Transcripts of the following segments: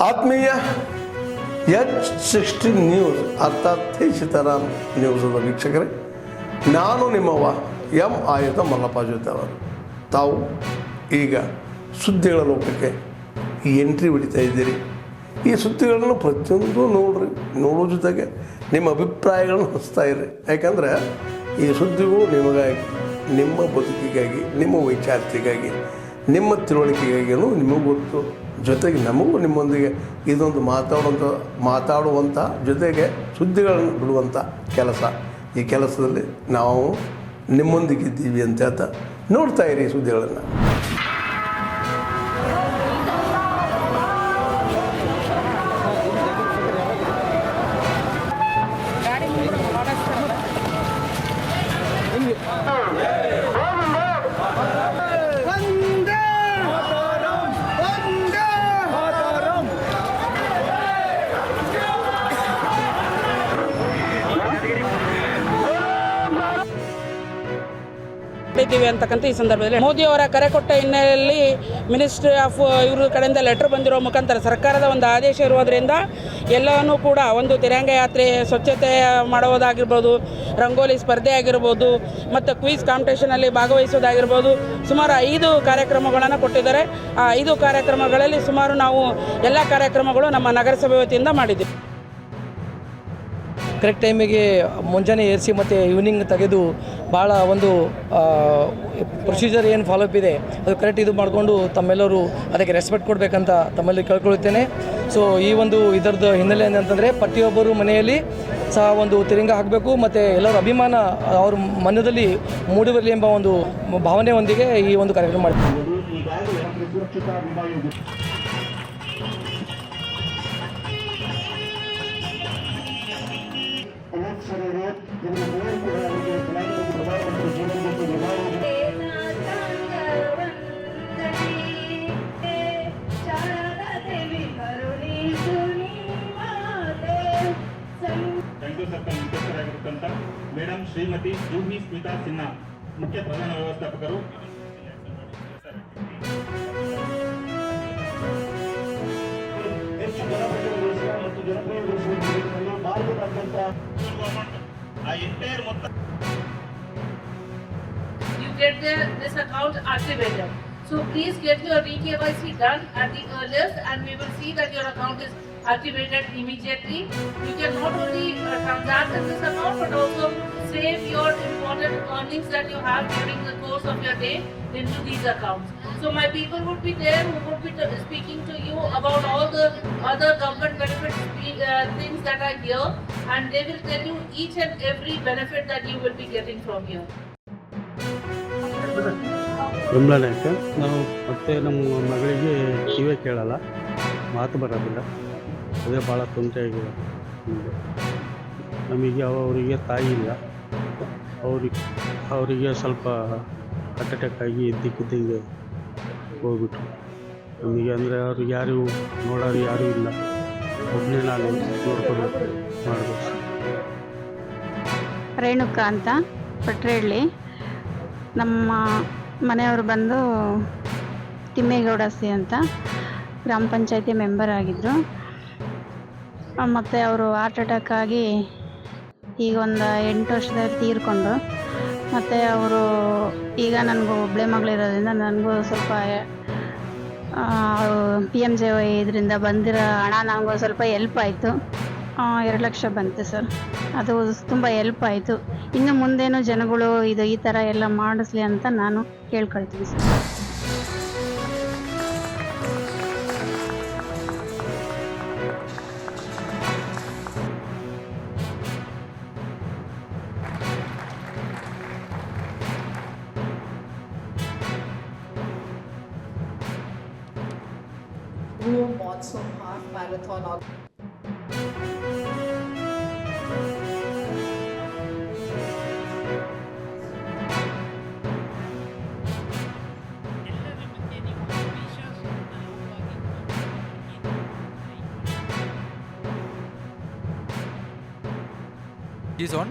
ಆತ್ಮೀಯ H16 news ಅರ್ಥಾತ್ ಸೀತಾರಾಮ್ ನ್ಯೂಸದ ವೀಕ್ಷಕರೇ, ನಾನು ನಿಮ್ಮವ ಎಂ ಆಯುಧ ಮಲ್ಲಪ್ಪ ಜೊತೆ ಅವರು. ತಾವು ಈಗ ಸುದ್ದಿಗಳ ಲೋಕಕ್ಕೆ ಎಂಟ್ರಿ ಹೊಡಿತಾ ಇದ್ದೀರಿ. ಈ ಸುದ್ದಿಗಳನ್ನು ಪ್ರತಿಯೊಂದು ನೋಡೋ ಜೊತೆಗೆ ನಿಮ್ಮ ಅಭಿಪ್ರಾಯಗಳನ್ನು ಹಂಚ್ತಾ ಇರ್ರಿ. ಯಾಕಂದರೆ ಈ ಸುದ್ದಿಗಳು ನಿಮಗಾಗಿ, ನಿಮ್ಮ ಬದುಕಿಗಾಗಿ, ನಿಮ್ಮ ವೈಚಾರಿಕೆಗಾಗಿ, ನಿಮ್ಮ ತಿಳುವಳಿಕೆಗಾಗಿಯೂ ನಿಮಗೂ ಗೊತ್ತು. ಜೊತೆಗೆ ನಮಗೂ ನಿಮ್ಮೊಂದಿಗೆ ಇದೊಂದು ಮಾತಾಡುವಂಥ ಜೊತೆಗೆ ಸುದ್ದಿಗಳನ್ನು ಬಿಡುವಂಥ ಕೆಲಸ. ಈ ಕೆಲಸದಲ್ಲಿ ನಾವು ನಿಮ್ಮೊಂದಿಗಿದ್ದೀವಿ ಅಂತ ಹೇಳ್ತಾ ನೋಡ್ತಾ ಇರಿ ಈ ಸುದ್ದಿಗಳನ್ನು. ಇದ್ದೀವಿ ಅಂತಕ್ಕಂಥ ಈ ಸಂದರ್ಭದಲ್ಲಿ ಮೋದಿ ಅವರ ಕರೆ ಕೊಟ್ಟ ಹಿನ್ನೆಲೆಯಲ್ಲಿ ಮಿನಿಸ್ಟ್ರಿ ಆಫ್ ಇವ್ರ ಕಡೆಯಿಂದ ಲೆಟರ್ ಬಂದಿರೋ ಮುಖಾಂತರ ಸರ್ಕಾರದ ಒಂದು ಆದೇಶ ಇರೋದರಿಂದ ಎಲ್ಲವನ್ನೂ ಕೂಡ ಒಂದು ತಿರಂಗ ಯಾತ್ರೆ, ಸ್ವಚ್ಛತೆ ಮಾಡುವುದಾಗಿರ್ಬೋದು, ರಂಗೋಲಿ ಸ್ಪರ್ಧೆ ಆಗಿರ್ಬೋದು, ಮತ್ತು ಕ್ವಿಜ್ ಕಾಂಪಿಟೇಷನಲ್ಲಿ ಭಾಗವಹಿಸೋದಾಗಿರ್ಬೋದು, ಸುಮಾರು 5 ಕಾರ್ಯಕ್ರಮಗಳನ್ನು ಕೊಟ್ಟಿದ್ದಾರೆ. ಆ 5 ಕಾರ್ಯಕ್ರಮಗಳಲ್ಲಿ ಸುಮಾರು ನಾವು ಎಲ್ಲ ಕಾರ್ಯಕ್ರಮಗಳು ನಮ್ಮ ನಗರಸಭೆ ವತಿಯಿಂದ ಮಾಡಿದ್ದೀವಿ. ಕರೆಕ್ಟ್ ಟೈಮಿಗೆ ಮುಂಜಾನೆ ಏರಿಸಿ ಮತ್ತು ಈವ್ನಿಂಗ್ ತೆಗೆದು ಭಾಳ ಒಂದು ಪ್ರೊಸೀಜರ್ ಏನು ಫಾಲೋಅಪ್ ಇದೆ ಅದು ಕರೆಕ್ಟ್ ಇದು ಮಾಡಿಕೊಂಡು ತಮ್ಮೆಲ್ಲರೂ ಅದಕ್ಕೆ ರೆಸ್ಪೆಕ್ಟ್ ಕೊಡಬೇಕಂತ ತಮ್ಮಲ್ಲಿ ಕೇಳ್ಕೊಳ್ಳುತ್ತೇನೆ. ಸೊ ಈ ಒಂದು ಇದರದ್ದು ಹಿನ್ನೆಲೆ ಏನಂತಂದರೆ ಪ್ರತಿಯೊಬ್ಬರು ಮನೆಯಲ್ಲಿ ಸಹ ಒಂದು ತಿರಂಗ ಹಾಕಬೇಕು ಮತ್ತು ಎಲ್ಲರ ಅಭಿಮಾನ ಅವ್ರ ಮನದಲ್ಲಿ ಮೂಡಿಬರಲಿ ಎಂಬ ಒಂದು ಭಾವನೆಯೊಂದಿಗೆ ಈ ಒಂದು ಕಾರ್ಯಕ್ರಮ ಮಾಡ್ತೀವಿ. ಮುಖ್ಯಸ್ಥರಾಗಿರುತ್ತಂತ ಮೇಡಮ್ ಶ್ರೀಮತಿ ಜೂಹಿ ಸ್ಮಿತಾ ಸಿನ್ಹಾ, ಮುಖ್ಯ ಪ್ರಧಾನ ವ್ಯವಸ್ಥಾಪಕರು. You get this account activated. So please get your KYC done at the earliest, and we will see that your account is activated immediately. You can not only transact in this account but also save your important earnings that you have during the course of your day into these accounts. So my people would be there who would be speaking to you about all the other government benefits things that are here, and they will tell you each and every benefit that you will be getting from here. ಬೆಂಬಲನಾಯ್ಕ ನಾವು ಮತ್ತು ನಮ್ಮ ಮಗಳಿಗೆ ಕಿವೇ ಕೇಳಲ್ಲ, ಮಾತು ಬರೋದಿಲ್ಲ, ಅದೇ ಭಾಳ ತೊಂದರೆ ಆಗಿದೆ ನಮಗೆ. ಅವರಿಗೆ ತಾಯಿ ಇಲ್ಲ, ಅವರಿಗೆ ಸ್ವಲ್ಪ ಹಾರ್ಟ್ ಅಟ್ಯಾಕ್ ಆಗಿ ಇದ್ದಕ್ಕಿದ್ದಂಗೆ ಹೋಗ್ಬಿಟ್ರು ನಮಗೆ. ಅಂದರೆ ಅವ್ರಿಗೆ ಯಾರು ನೋಡೋರು ಯಾರೂ ಇಲ್ಲ, ಒಬ್ಬನೇ ನಾನು ನೋಡ್ಕೋಬೇಕು ಮಾಡಬೇಕು. ರೇಣುಕಾ ಅಂತ ಪಟ್ರೇಳ್ಳಿ. ನಮ್ಮ ಮನೆಯವರು ಬಂದು ತಿಮ್ಮೇಗೌಡ ಸಿ ಅಂತ ಗ್ರಾಮ ಪಂಚಾಯತಿ ಮೆಂಬರ್ ಆಗಿದ್ದರು. ಮತ್ತು ಅವರು ಹಾರ್ಟ್ ಅಟ್ಯಾಕ್ ಆಗಿ ಈಗ ಒಂದು 8 ವರ್ಷದಲ್ಲಿ ತೀರ್ಕೊಂಡ್ರು. ಮತ್ತು ಅವರು ಈಗ ನನಗೂ ಒಬ್ಬಳೆ ಮಗಳಿರೋದ್ರಿಂದ ನನಗೂ ಸ್ವಲ್ಪ PMJY ಇದರಿಂದ ಬಂದಿರೋ ಹಣ ನನಗೂ ಸ್ವಲ್ಪ ಹೆಲ್ಪ್ ಆಯಿತು. 2 ಲಕ್ಷ ಬಂತು ಸರ್. ಅದು ತುಂಬ ಹೆಲ್ಪ್ ಆಯಿತು. ಇನ್ನು ಮುಂದೇನು ಜನಗಳು ಈ ಥರ ಎಲ್ಲ ಮಾಡಿಸ್ಲಿ ಅಂತ ನಾನು ಕೇಳ್ಕೊಳ್ತೀನಿ sir. Monsoon half marathon. Is on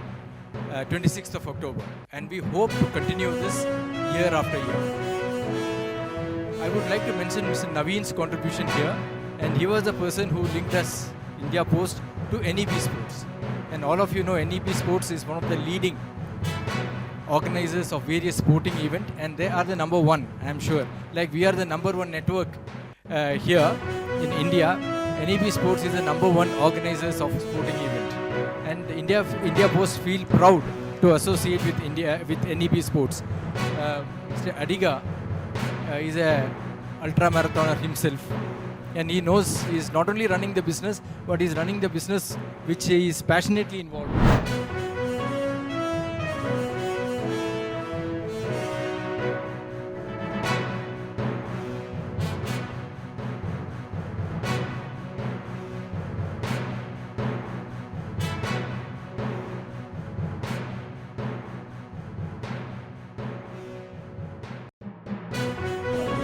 26th of October, and we hope to continue this year after year. I would like to mention Mr. Naveen's contribution here. and he was the person who linked us, India Post, to NEP Sports. And all of you know NEP Sports is one of the leading organizers of various sporting events, and they are the number one, I am sure. Like we are the number one network here in India. NEP Sports is the number one organizers of sporting event, and India Post feel proud to associate with NEP Sports. Mr. Adiga is a ultra marathoner himself, and he knows he is not only running the business, but he is running the business which he is passionately involved in.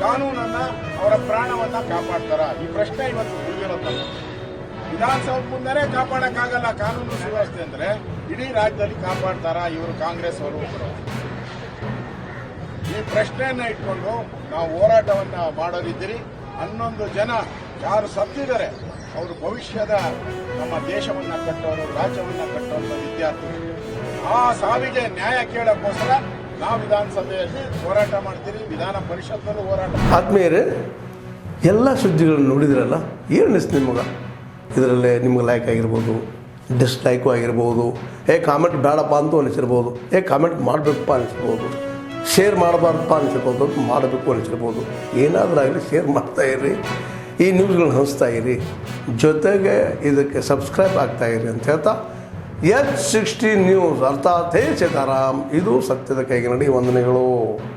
ಕಾನೂನನ್ನ ಅವರ ಪ್ರಾಣವನ್ನ ಕಾಪಾಡ್ತಾರ? ಈ ಪ್ರಶ್ನೆ ಇವತ್ತು ಉಳಿದಿರೋದು. ವಿಧಾನಸೌಧ ಮುಂದೆನೇ ಕಾಪಾಡಕ್ಕಾಗಲ್ಲ ಕಾನೂನು ಸುವ್ಯವಸ್ಥೆ ಅಂದ್ರೆ, ಇಡೀ ರಾಜ್ಯದಲ್ಲಿ ಕಾಪಾಡ್ತಾರ ಇವರು ಕಾಂಗ್ರೆಸ್ ಅವರು? ಈ ಪ್ರಶ್ನೆಯನ್ನ ಇಟ್ಕೊಂಡು ನಾವು ಹೋರಾಟವನ್ನ ಮಾಡೋರಿದ್ದೀರಿ. 11 ಜನ ಯಾರು ಸತ್ತಿದ್ದಾರೆ ಅವರು ಭವಿಷ್ಯದ ನಮ್ಮ ದೇಶವನ್ನ ಕಟ್ಟೋರು, ರಾಜ್ಯವನ್ನ ಕಟ್ಟೋಂಥ ವಿದ್ಯಾರ್ಥಿಗಳು. ಆ ಸಾವಿಗೆ ನ್ಯಾಯ ಕೇಳಕ್ಕೋಸ್ಕರ ನಾವು ವಿಧಾನಸಭೆಯಲ್ಲಿ ಹೋರಾಟ ಮಾಡ್ತೀರಿ, ವಿಧಾನ ಪರಿಷತ್ನಲ್ಲೂ ಹೋರಾಟ. ಆದ್ಮೇಲೆ ಎಲ್ಲ ಸುದ್ದಿಗಳನ್ನು ನೋಡಿದ್ರಲ್ಲ, ಏನು ಅನಿಸ್ತು ನಿಮಗೆ? ಇದರಲ್ಲೇ ನಿಮ್ಗೆ ಲೈಕ್ ಆಗಿರ್ಬೋದು, ಡಿಸ್ಲೈಕು ಆಗಿರ್ಬೋದು, ಕಾಮೆಂಟ್ ಬೇಡಪ್ಪ ಅಂತೂ ಅನಿಸಿರ್ಬೋದು, ಕಾಮೆಂಟ್ ಮಾಡಬೇಕಪ್ಪ ಅನಿಸಿರ್ಬೋದು, ಶೇರ್ ಮಾಡಬಾರ್ದಪ್ಪ ಅನಿಸಿರ್ಬೋದು, ಮಾಡಬೇಕು ಅನಿಸಿರ್ಬೋದು. ಏನಾದರೂ ಆಗಲಿ ಶೇರ್ ಮಾಡ್ತಾಯಿರಿ, ಈ ನ್ಯೂಸ್ಗಳನ್ನ ಹಂಚ್ತಾ ಇರಿ, ಜೊತೆಗೆ ಇದಕ್ಕೆ ಸಬ್ಸ್ಕ್ರೈಬ್ ಆಗ್ತಾಯಿರಿ ಅಂತ ಹೇಳ್ತಾ H16 ನ್ಯೂಸ್ ಅರ್ಥಾತ್ ಹೇ ಸೀತಾರಾಮ್, ಇದು ಸತ್ಯದ ಕೈಗನ್ನಡಿ. ವಂದನೆಗಳು.